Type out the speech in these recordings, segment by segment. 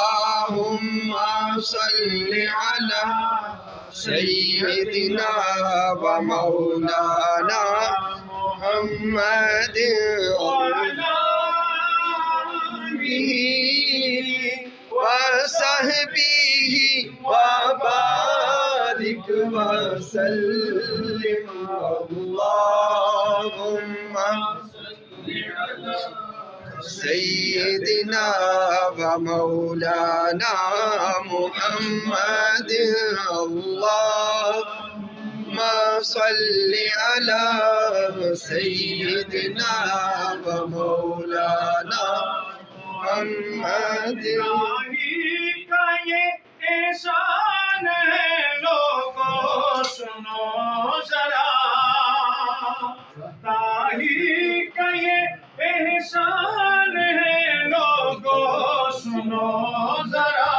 اللهم صل على سيدنا ومولانا محمد وعلى آله وصحبه وبارك وسلم اللهم سيدنا ومولانا محمد اللهم صل على سيدنا ومولانا محمد کا یہ احسان ہے لوگوں سنو ذرا طاہر کا یہ احسان ہے لوگوں سنو ذرا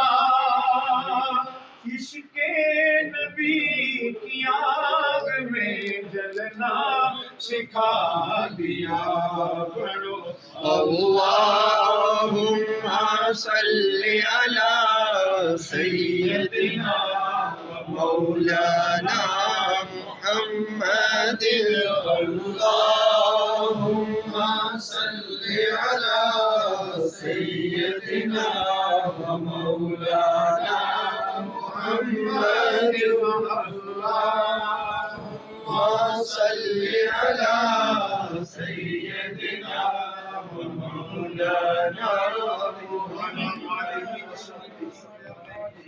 عشق نبی کی آگ میں جلنا سکھا دیا کرو اللهم صل على سيدنا ومولانا محمد اللهم صل على سيدنا ومولانا محمد اللهم صل على